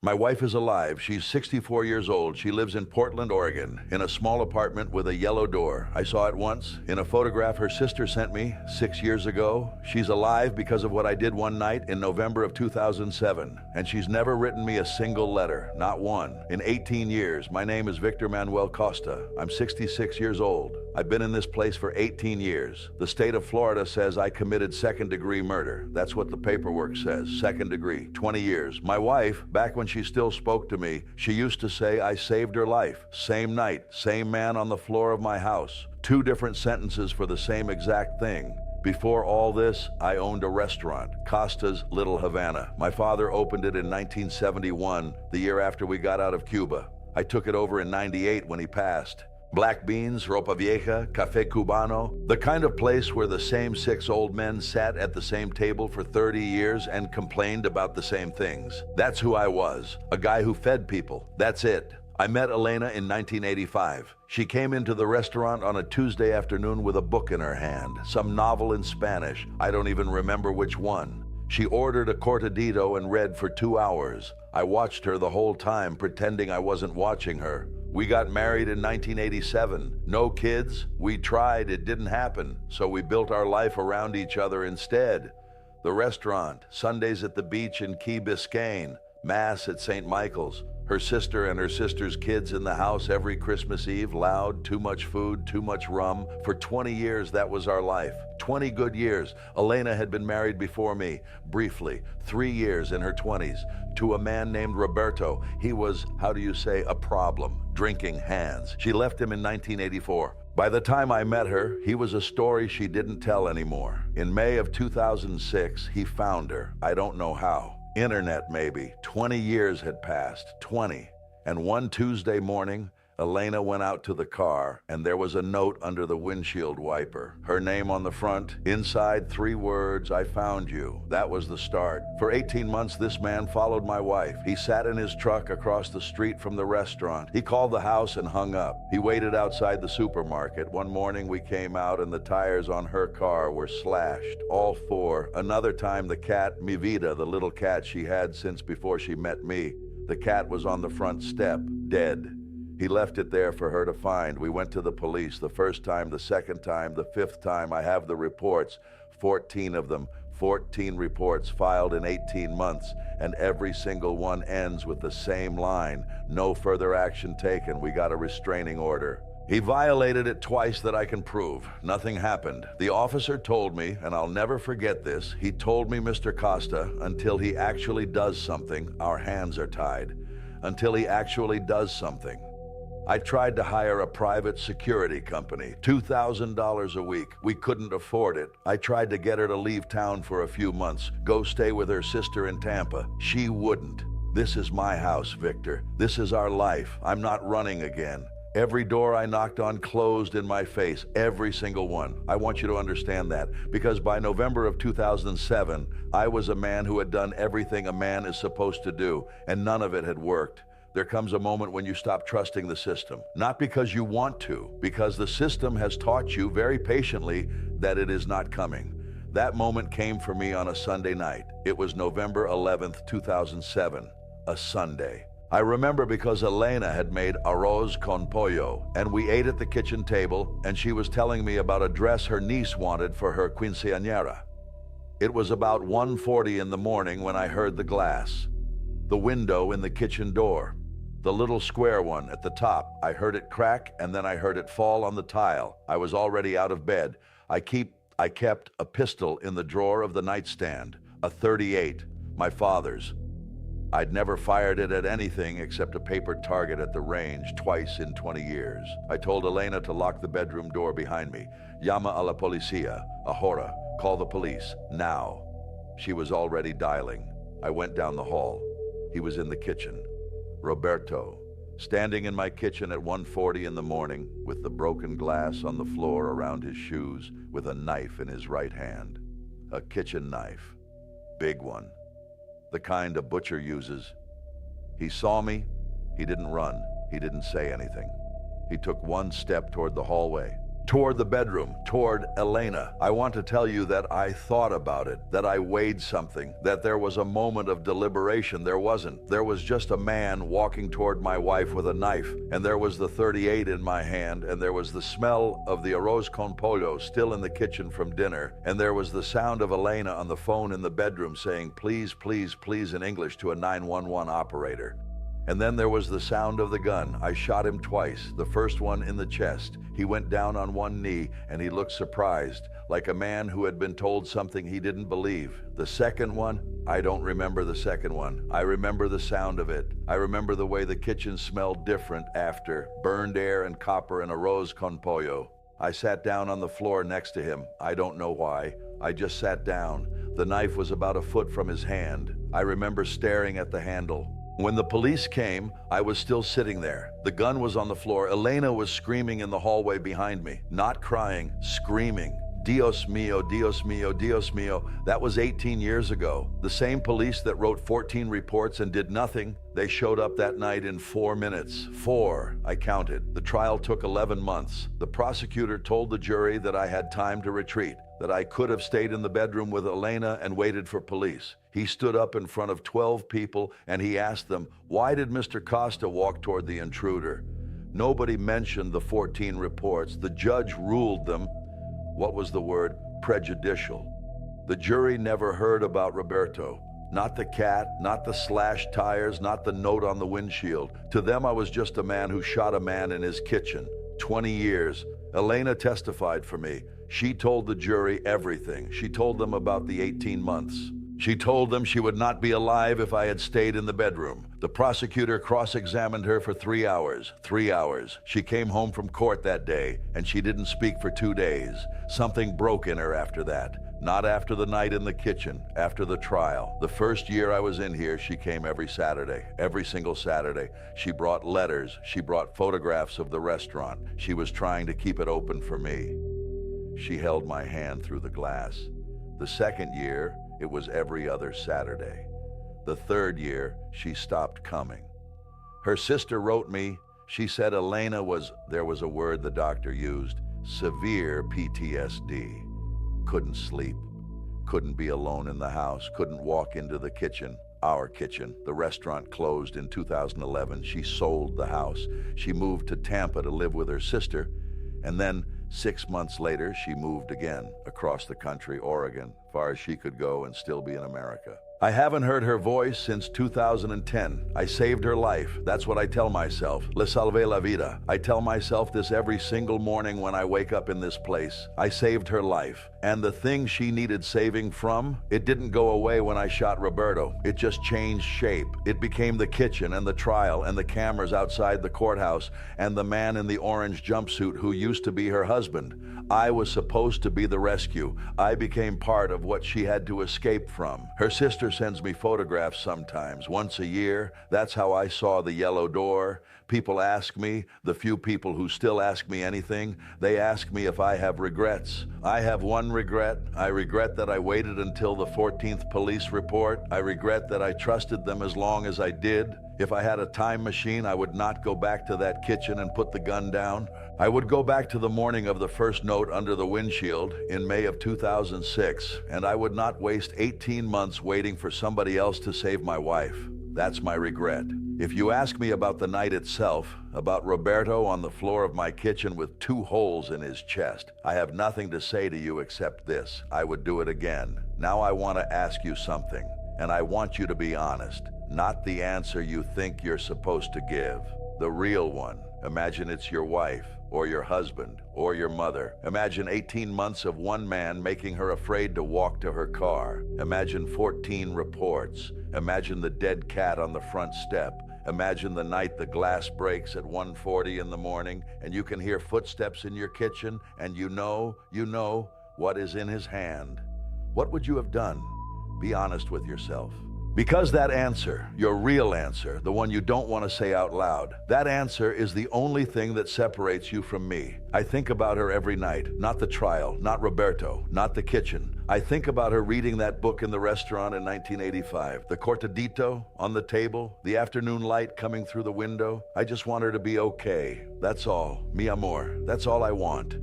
My wife is alive. She's 64 years old. She lives in Portland, Oregon, in a small apartment with a yellow door. I saw it once in a photograph her sister sent me 6 years ago. She's alive because of what I did one night in November of 2007, and she's never written me a single letter, not one. In 18 years, my name is Victor Costa. I'm 66 years old. I've been in this place for 18 years. The state of Florida says I committed second-degree murder. That's what the paperwork says, second degree, 20 years. My wife, back when she still spoke to me, she used to say I saved her life. Same night, same man on the floor of my house. 2 different sentences for the same exact thing. Before all this, I owned a restaurant, Costa's Little Havana. My father opened it in 1971, the year after we got out of Cuba. I took it over in 98 when he passed. Black beans, ropa vieja, café cubano, the kind of place where the same 6 old men sat at the same table for 30 years and complained about the same things. That's who I was, a guy who fed people. That's it. I met Elena in 1985. She came into the restaurant on a Tuesday afternoon with a book in her hand, some novel in Spanish. I don't even remember which one. She ordered a cortadito and read for 2 hours. I watched her the whole time, pretending I wasn't watching her. We got married in 1987. No kids. We tried, it didn't happen. So we built our life around each other instead. The restaurant, Sundays at the beach in Key Biscayne, Mass at St. Michael's. Her sister and her sister's kids in the house every Christmas Eve, loud, too much food, too much rum. For 20 years, that was our life. 20 good years. Elena had been married before me, briefly, 3 years in her 20s, to a man named Roberto. He was, how do you say, a problem, drinking hands. She left him in 1984. By the time I met her, he was a story she didn't tell anymore. In May of 2006, he found her. I don't know how. Internet, maybe. 20 years had passed, 20. And one Tuesday morning, Elena went out to the car, and there was a note under the windshield wiper. Her name on the front, inside 3 words, I found you. That was the start. For 18 months, this man followed my wife. He sat in his truck across the street from the restaurant. He called the house and hung up. He waited outside the supermarket. One morning, we came out, and the tires on her car were slashed, all 4. Another time, the cat, Mi Vida, the little cat she had since before she met me, the cat was on the front step, dead. He left it there for her to find. We went to the police the first time, the second time, the 5th time. I have the reports, 14 of them, 14 reports filed in 18 months, and every single one ends with the same line, no further action taken. We got a restraining order. He violated it twice that I can prove. Nothing happened. The officer told me, and I'll never forget this, he told me, Mr. Costa, until he actually does something, our hands are tied. Until he actually does something. I tried to hire a private security company, $2,000 a week. We couldn't afford it. I tried to get her to leave town for a few months, go stay with her sister in Tampa. She wouldn't. This is my house, Victor. This is our life. I'm not running again. Every door I knocked on closed in my face, every single one. I want you to understand that, because by November of 2007, I was a man who had done everything a man is supposed to do, and none of it had worked. There comes a moment when you stop trusting the system, not because you want to, because the system has taught you very patiently that it is not coming. That moment came for me on a Sunday night. It was November 11th, 2007, a Sunday. I remember because Elena had made arroz con pollo, and we ate at the kitchen table, and she was telling me about a dress her niece wanted for her quinceañera. It was about 1:40 in the morning when I heard the glass, the window in the kitchen door. The little square one at the top, I heard it crack, and then I heard it fall on the tile. I was already out of bed. I kept a pistol in the drawer of the nightstand, a .38, my father's. I'd never fired it at anything except a paper target at the range twice in 20 years. I told Elena to lock the bedroom door behind me. Llama a la policía, ahora, call the police, now. She was already dialing. I went down the hall. He was in the kitchen. Roberto, standing in my kitchen at 1:40 in the morning, with the broken glass on the floor around his shoes, with a knife in his right hand. A kitchen knife. Big one. The kind a butcher uses. He saw me. He didn't run. He didn't say anything. He took one step toward the hallway. toward the bedroom, toward Elena. I want to tell you that I thought about it, that I weighed something, that there was a moment of deliberation. There wasn't. There was just a man walking toward my wife with a knife, and there was the .38 in my hand, and there was the smell of the arroz con pollo still in the kitchen from dinner, and there was the sound of Elena on the phone in the bedroom saying, please, please, please in English to a 911 operator. And then there was the sound of the gun. I shot him twice, the first one in the chest. He went down on one knee and he looked surprised, like a man who had been told something he didn't believe. The second one, I don't remember the second one. I remember the sound of it. I remember the way the kitchen smelled different after burned air and copper and arroz con pollo. I sat down on the floor next to him. I don't know why. I just sat down. The knife was about a foot from his hand. I remember staring at the handle. When the police came, I was still sitting there. The gun was on the floor. Elena was screaming in the hallway behind me. Not crying, screaming. Dios mío, Dios mío, Dios mío. That was 18 years ago. The same police that wrote 14 reports and did nothing, they showed up that night in 4 minutes. 4, I counted. The trial took 11 months. The prosecutor told the jury that I had time to retreat, that I could have stayed in the bedroom with Elena and waited for police. He stood up in front of 12 people and he asked them, why did Mr. Costa walk toward the intruder? Nobody mentioned the 14 reports. The judge ruled them, what was the word? Prejudicial. The jury never heard about Roberto. Not the cat, not the slashed tires, not the note on the windshield. To them, I was just a man who shot a man in his kitchen. 20 years. Elena testified for me. She told the jury everything. She told them about the 18 months. She told them she would not be alive if I had stayed in the bedroom. The prosecutor cross-examined her for 3 hours. 3 hours. She came home from court that day, and she didn't speak for 2 days. Something broke in her after that. Not after the night in the kitchen, after the trial. The first year I was in here, she came every Saturday, every single Saturday. She brought letters. She brought photographs of the restaurant. She was trying to keep it open for me. She held my hand through the glass. The second year, it was every other Saturday. The third year, she stopped coming. Her sister wrote me. She said Elena was, there was a word the doctor used, severe PTSD. Couldn't sleep, couldn't be alone in the house, couldn't walk into the kitchen, our kitchen. The restaurant closed in 2011. She sold the house. She moved to Tampa to live with her sister, and then 6 months later, she moved again across the country, Oregon, far as she could go and still be in America. I haven't heard her voice since 2010. I saved her life. That's what I tell myself. Le salvé la vida. I tell myself this every single morning when I wake up in this place. I saved her life. And the thing she needed saving from, it didn't go away when I shot Roberto. It just changed shape. It became the kitchen and the trial and the cameras outside the courthouse and the man in the orange jumpsuit who used to be her husband. I was supposed to be the rescue. I became part of what she had to escape from. Her sister sends me photographs sometimes, once a year. That's how I saw the yellow door. People ask me, the few people who still ask me anything, they ask me if I have regrets. I have one regret. I regret that I waited until the 14th police report. I regret that I trusted them as long as I did. If I had a time machine, I would not go back to that kitchen and put the gun down. I would go back to the morning of the first note under the windshield in May of 2006, and I would not waste 18 months waiting for somebody else to save my wife. That's my regret. If you ask me about the night itself, about Roberto on the floor of my kitchen with 2 holes in his chest, I have nothing to say to you except this: I would do it again. Now I want to ask you something, and I want you to be honest. Not the answer you think you're supposed to give. The real one. Imagine it's your wife, or your husband, or your mother. Imagine 18 months of one man making her afraid to walk to her car. Imagine 14 reports. Imagine the dead cat on the front step. Imagine the night the glass breaks at 1:40 in the morning and you can hear footsteps in your kitchen and you know what is in his hand. What would you have done? Be honest with yourself. Because that answer, your real answer, the one you don't want to say out loud, that answer is the only thing that separates you from me. I think about her every night, not the trial, not Roberto, not the kitchen. I think about her reading that book in the restaurant in 1985, the cortadito on the table, the afternoon light coming through the window. I just want her to be okay. That's all. Mi amor. That's all I want.